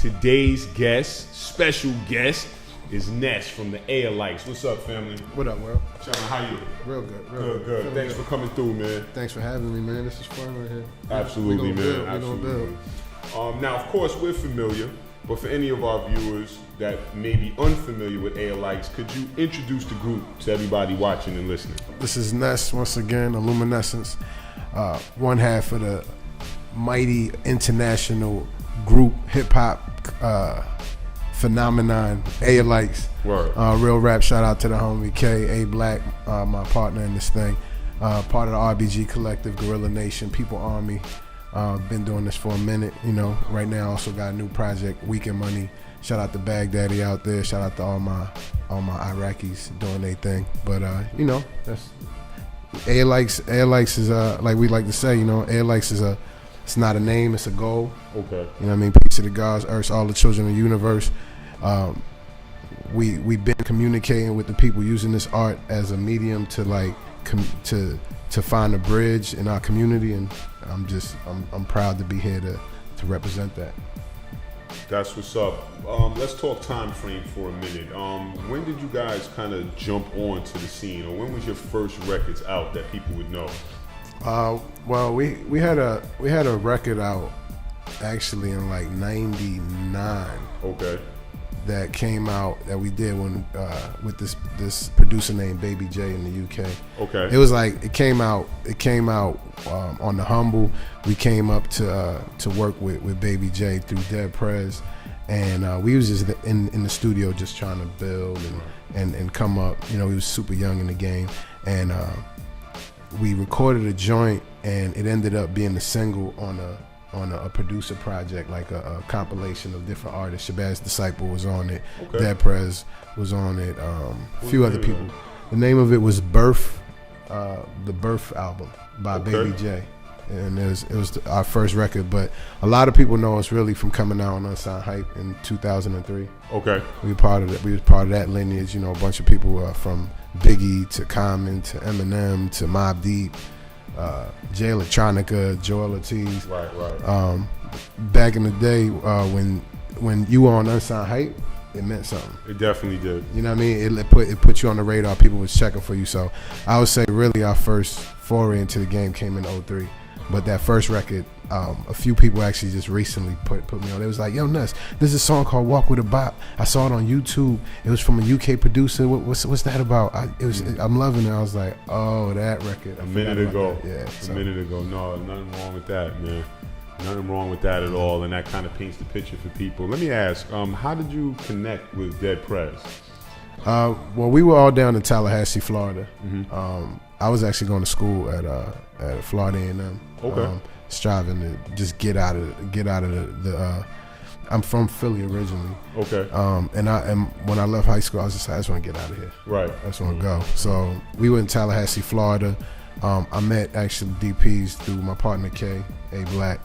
Today's guest, special guest, is Ness from the ALIKES. What's up, family? What up, Will? Sean, how you? Real good. Good. Thanks for coming through, man. Thanks for having me, man. This is fun right here. Absolutely, man. We're gonna build. Now, of course, we're familiar, but for any of our viewers that may be unfamiliar with ALIKES, could you introduce the group to everybody watching and listening? This is Ness, once again, Illuminescence, one half of the mighty international group hip-hop phenomenon, ALIKES. Real rap, shout out to the homie K, A Black, my partner in this thing. Part of the RBG Collective, Guerrilla Nation, People Army. Been doing this for a minute, you know. Right now, also got a new project, Weekend Money. Shout out to Baghdaddy out there. Shout out to all my Iraqis doing their thing. But you know, that's ALIKES. ALIKES is like we like to say, you know, ALIKES is it's not a name, it's a goal. Okay. You know what I mean? Peace to the gods, earth, all the children of the universe. We've been communicating with the people using this art as a medium to like to find a bridge in our community, and I'm proud to be here to represent that. That's what's up. Let's talk time frame for a minute. When did you guys kind of jump onto the scene, or when was your first records out that people would know? Well, we had a record out actually in like '99. Okay. That came out that we did when with this producer named Baby J in the UK. Okay. It was like it came out on the Humble. We came up to work with Baby J through Dead Prez, and we was just in the studio just trying to build and come up. You know, we was super young in the game, and we recorded a joint, and it ended up being a single on a producer project, like a compilation of different artists. Shabazz Disciple was on it. Okay. Dead Prez was on it. A few other people. The name of it was Birth, the Birth album by Baby J, and it was our first record. But a lot of people know us really from coming out on Unsigned Hype in 2003. Okay. We were part of that lineage. You know, a bunch of people from Biggie to Common to Eminem to Mobb Deep. Jay Electronica, Joel Ortiz. Right. Back in the day, when you were on Unsigned Hype, it meant something. It definitely did. You know what I mean? It put you on the radar. People was checking for you. So I would say really our first foray into the game came in '03. But that first record, a few people actually just recently put me on. It was like, yo, Nuss, there's a song called Walk With a Bop. I saw it on YouTube. It was from a UK producer. What's that about? I'm loving it. I was like, oh, that record. A minute ago. Yeah. A minute ago. No, nothing wrong with that, man. Nothing wrong with that at all. And that kind of paints the picture for people. Let me ask, how did you connect with Dead Prez? Well, we were all down in Tallahassee, Florida. Mm-hmm. I was actually going to school at Florida A&M. Okay. Striving to just get out of the I'm from Philly originally. Okay. And when I left high school, I was just like, I just want to get out of here. Right. I just want to go. So we went in Tallahassee, Florida. I met actually DPs through my partner K, A Black.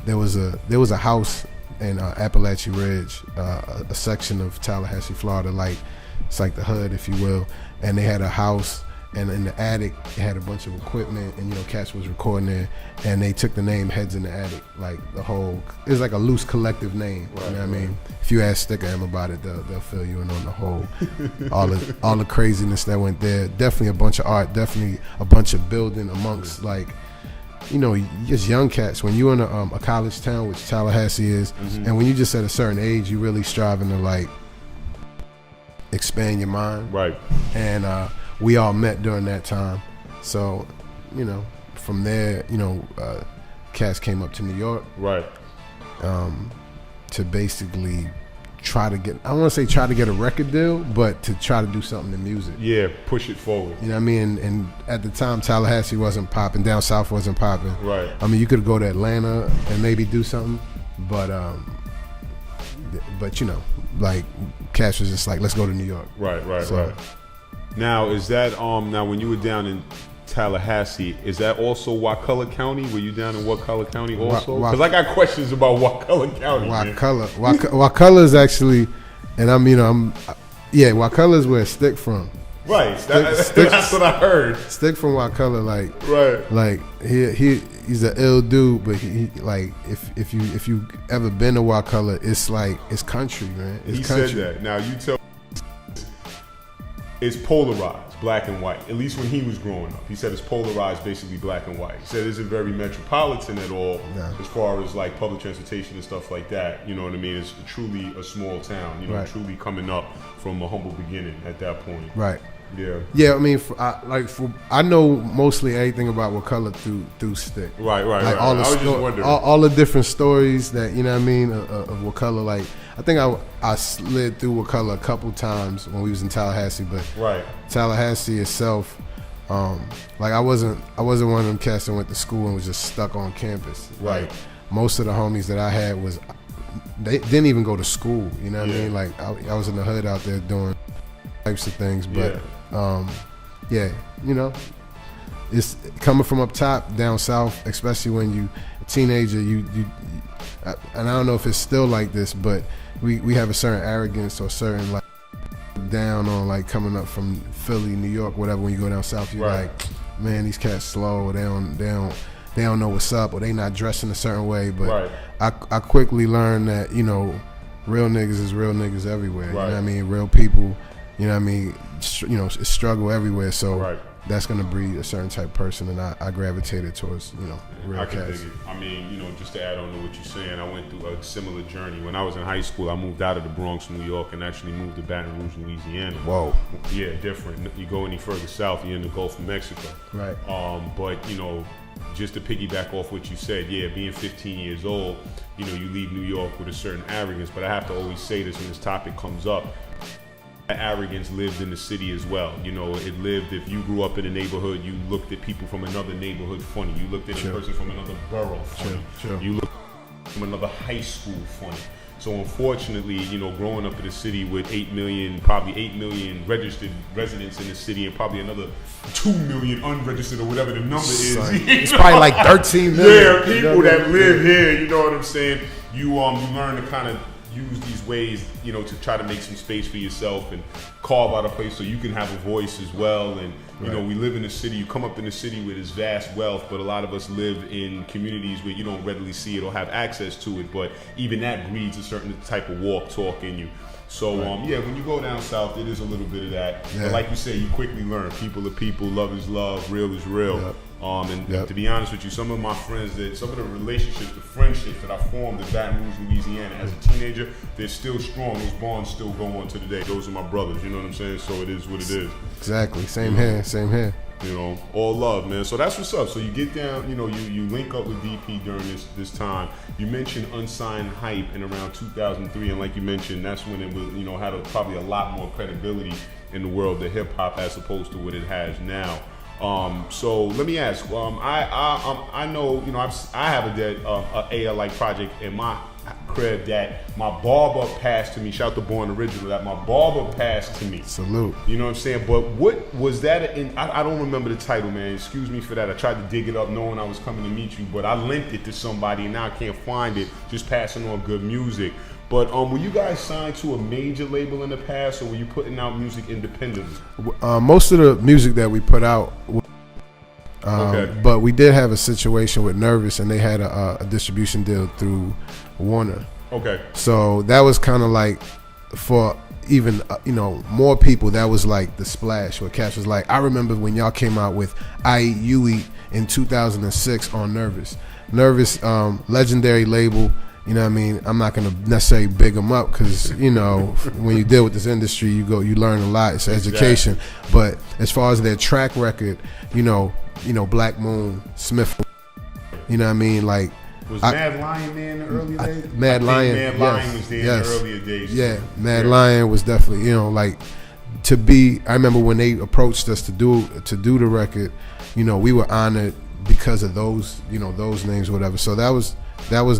There was a house in Appalachia Ridge, a section of Tallahassee, Florida, like it's like the hood, if you will, and they had a house. And in the attic, it had a bunch of equipment, and you know, cats was recording there, and they took the name Heads in the Attic, like the whole. It was like a loose collective name. Right, you know what I mean? If you ask Sticker M about it, they'll fill you in on the whole, all the craziness that went there. Definitely a bunch of art. Definitely a bunch of building amongst like, you know, just young cats. When you're in a college town, which Tallahassee is, and when you just at a certain age, you really striving to like expand your mind. Right. And we all met during that time. So, you know, from there, you know, cats came up to New York. Right. To basically try to get a record deal, but to try to do something in music. Yeah, push it forward. You know what I mean? And at the time, Tallahassee wasn't popping, down south wasn't popping. Right. I mean, you could go to Atlanta and maybe do something, but you know, like, cats was just like, let's go to New York. Right. Now, is that now when you were down in Tallahassee, is that also Wakulla County? Were you down in Wakulla County also? Because I got questions about Wakulla County. Wakulla is actually, and Wakulla is where Stick from. Right. That's what I heard. Stick from Watercolor, right. Like he's an ill dude, but he like if you ever been to Watercolor, it's like it's country, man. It's country. Said that. Now you tell. It's polarized, black and white. At least when he was growing up, he said it's polarized, basically black and white. He said it isn't very metropolitan at all, as far as like public transportation and stuff like that. You know what I mean? It's truly a small town. You know, truly coming up from a humble beginning at that point. Right. Yeah. Yeah. I mean, I know mostly everything about Watercolor through Stick. Right. Like I was just wondering all the different stories that you know what I mean of Watercolor. Like I think I slid through Watercolor a couple times when we was in Tallahassee, but Tallahassee itself, like I wasn't one of them cats that went to school and was just stuck on campus. Right. Like, most of the homies that I had they didn't even go to school. You know what I mean? Like I was in the hood out there doing types of things, but you know, it's coming from up top down south, especially when you a teenager. And I don't know if it's still like this, but we have a certain arrogance or certain like down on like coming up from Philly, New York, whatever. When you go down south, you're like, man, these cats slow. Or they don't know what's up, or they not dressing a certain way. But I quickly learned that real niggas is real niggas everywhere. You know what I mean? Real people. You know what I mean? It's struggle everywhere. So that's gonna breed a certain type of person, and I gravitated towards real cats. Dig it. I mean, just to add on to what you're saying, I went through a similar journey. When I was in high school, I moved out of the Bronx, New York, and actually moved to Baton Rouge, Louisiana. Whoa. Yeah, different. You go any further south, you're in the Gulf of Mexico. Right. But just to piggyback off what you said, being 15 years old, you leave New York with a certain arrogance. But I have to always say this when this topic comes up. Arrogance lived in the city as well. It lived. If you grew up in a neighborhood, you looked at people from another neighborhood funny. You looked at a person from another borough funny. You looked from another high school funny. So unfortunately, growing up in a city with probably 8 million registered residents in the city, and probably another 2 million unregistered or whatever the number is. It's probably like 13 million. People that live here. You know what I'm saying? You learn to kind of use these ways, to try to make some space for yourself and carve out a place so you can have a voice as well. And we live in a city. You come up in a city with this vast wealth, but a lot of us live in communities where you don't readily see it or have access to it. But even that breeds a certain type of walk talk in you. So when you go down south, it is a little bit of that. Yeah. But like you say, you quickly learn people are people, love is love, real is real. Yep. To be honest with you, some of my friends, some of the relationships, the friendships that I formed in Baton Rouge, Louisiana as a teenager, they're still strong. Those bonds still go on to today. Those are my brothers, you know what I'm saying? So it is what it is. Exactly. Same here. All love, man. So that's what's up. So you get down, you link up with DP during this time. You mentioned Unsigned Hype in around 2003, and like you mentioned, that's when it was, had probably a lot more credibility in the world of hip hop as opposed to what it has now. So let me ask. I know, I have a ALIKES project in my crib that my barber passed to me. Shout out to Born Original. That my barber passed to me. Salute. You know what I'm saying? But what was that? I don't remember the title, man. Excuse me for that. I tried to dig it up, knowing I was coming to meet you, but I linked it to somebody, and now I can't find it. Just passing on good music. But were you guys signed to a major label in the past, or were you putting out music independently? Most of the music that we put out, but we did have a situation with Nervous, and they had a distribution deal through Warner. Okay. So that was kind of like for even more people. That was like the splash where Cash was like, I remember when y'all came out with I Eat You Eat in 2006 on Nervous. Nervous, legendary label. You know what I mean? I'm not gonna necessarily big them up because when you deal with this industry, you learn a lot. It's education. But as far as their track record, Black Moon, Smith, you know what I mean? Like, was Mad Lion there in the early days? Mad Lion, Mad Lion was there in the earlier days. Yeah, Mad Lion was definitely I remember when they approached us to do the record, we were honored because of those those names or whatever. So that was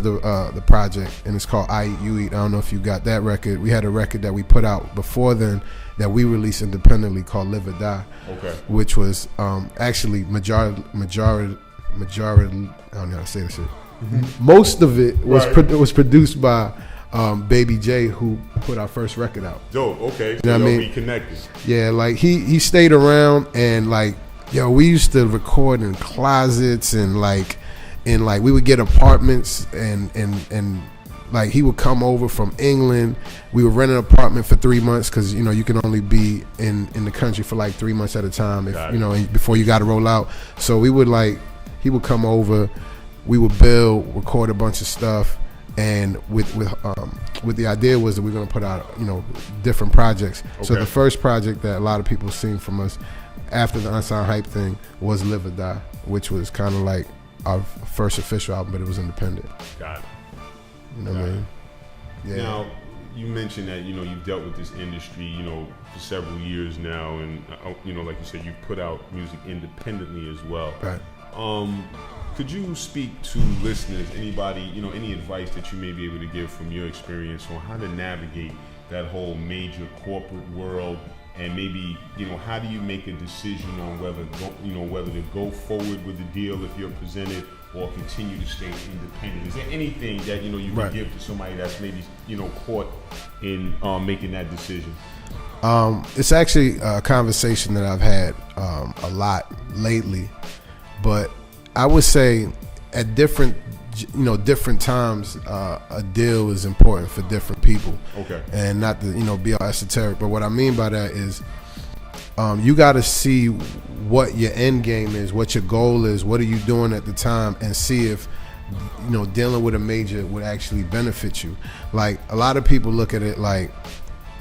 the project, and it's called I Eat You Eat. I don't know if you got that record. We had a record that we put out before then that we released independently called Live or Die. Okay. Which was actually majority. I don't know how to say that shit. Mm-hmm. Most of it was was produced by Baby J, who put our first record out. Dope. Okay. So You know what I mean? we connected. Yeah, like he stayed around, and like, yo, we used to record in closets, and like we would get apartments, and like he would come over from England. We would rent an apartment for 3 months because you know you can only be in the country for like 3 months at a time, if you know, before you got to roll out. So we would he would come over, we would build, record a bunch of stuff. And with the idea was that we're gonna put out, you know, different projects. Okay. So the first project that a lot of people seen from us after the Unsigned Hype thing was Live or Die, which was kind of like our first official album, but it was independent. Got it. You know what I mean? Yeah. Now, you mentioned that, you know, you've dealt with this industry, you know, for several years now, and you know, like you said, you've put out music independently as well. Right. Could you speak to listeners, anybody, you know, any advice that you may be able to give from your experience on how to navigate that whole major corporate world, and maybe, you know, how do you make a decision on whether to go forward with the deal if you're presented, or continue to stay independent? Is there anything that, you know, you can give to somebody that's maybe, you know, caught in making that decision? It's actually a conversation that I've had a lot lately, but I would say at different times, a deal is important for different people. Okay. And not to, you know, be all esoteric, but what I mean by that is you got to see what your end game is, what your goal is, what are you doing at the time, and see if, you know, dealing with a major would actually benefit you. Like, a lot of people look at it like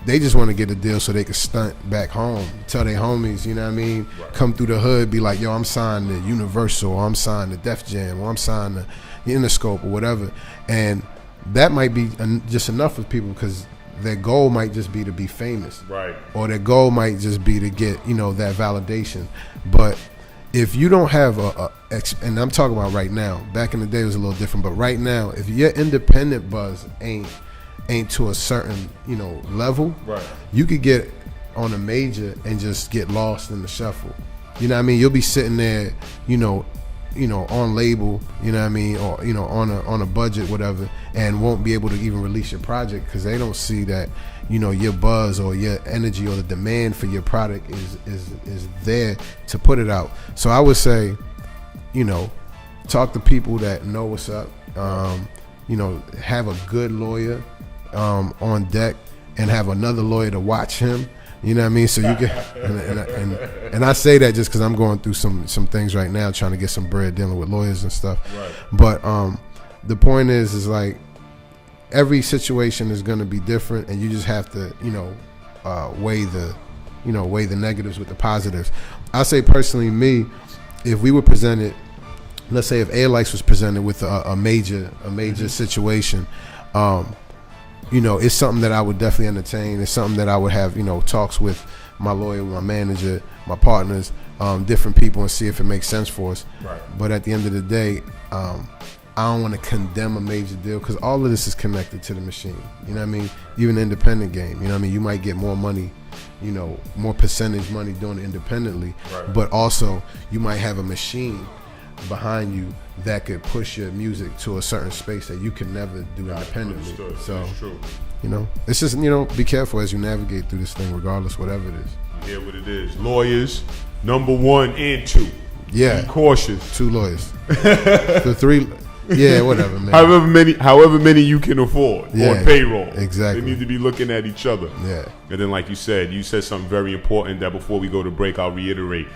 they just want to get a deal so they can stunt back home, tell their homies, you know what I mean, come through the hood, be like, yo, I'm signed to Universal, or I'm signed to Def Jam, or I'm signed to Interscope, or whatever. And that might be just enough for people, because their goal might just be to be famous, right? Or their goal might just be to get, you know, that validation. But if you don't have and I'm talking about right now, back in the day it was a little different, but right now, if your independent buzz ain't to a certain, you know, level, right, you could get on a major and just get lost in the shuffle. You know what I mean? You'll be sitting there, you know, on label, you know what I mean, or, you know, on a budget, whatever, and won't be able to even release your project because they don't see that, you know, your buzz or your energy or the demand for your product is there to put it out. So I would say, you know, talk to people that know what's up. You know, have a good lawyer on deck, and have another lawyer to watch him. You know what I mean? So you get, and I say that just because I'm going through some things right now, trying to get some bread, dealing with lawyers and stuff. Right. But the point is like every situation is going to be different, and you just have to, you know, weigh the negatives with the positives. I say personally, me, if we were presented, let's say if ALIKES was presented with a major situation, you know, it's something that I would definitely entertain. It's something that I would have, you know, talks with my lawyer, my manager, my partners, different people, and see if it makes sense for us. Right. But at the end of the day, I don't want to condemn a major deal, because all of this is connected to the machine. You know what I mean? Even the independent game, you know what I mean? You might get more money, you know, more percentage money doing it independently, right, but also you might have a machine behind you that could push your music to a certain space that you can never do independently. So, that's true. You know, it's just, you know, be careful as you navigate through this thing, regardless, whatever it is. You hear what it is. Lawyers, number 1 and 2. Yeah. Be cautious. 2 lawyers. The 3, yeah, whatever, man. However many you can afford on payroll. Exactly. They need to be looking at each other. Yeah. And then, like you said something very important that before we go to break, I'll reiterate.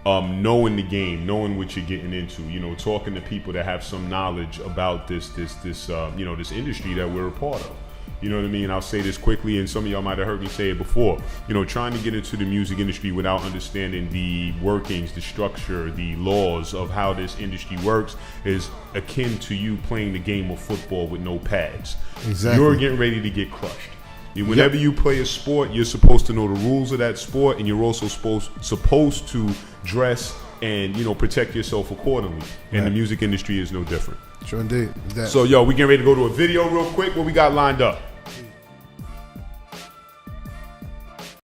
Knowing the game, knowing what you're getting into, you know, talking to people that have some knowledge about this you know, this industry that we're a part of. You know what I mean? I'll say this quickly, and some of y'all might have heard me say it before. You know, trying to get into the music industry without understanding the workings, the structure, the laws of how this industry works is akin to you playing the game of football with no pads. Exactly. You're getting ready to get crushed. Whenever you play a sport, you're supposed to know the rules of that sport, and you're also supposed to dress and, you know, protect yourself accordingly. And the music industry is no different. Sure indeed. So, yo, we getting ready to go to a video real quick. What we got lined up?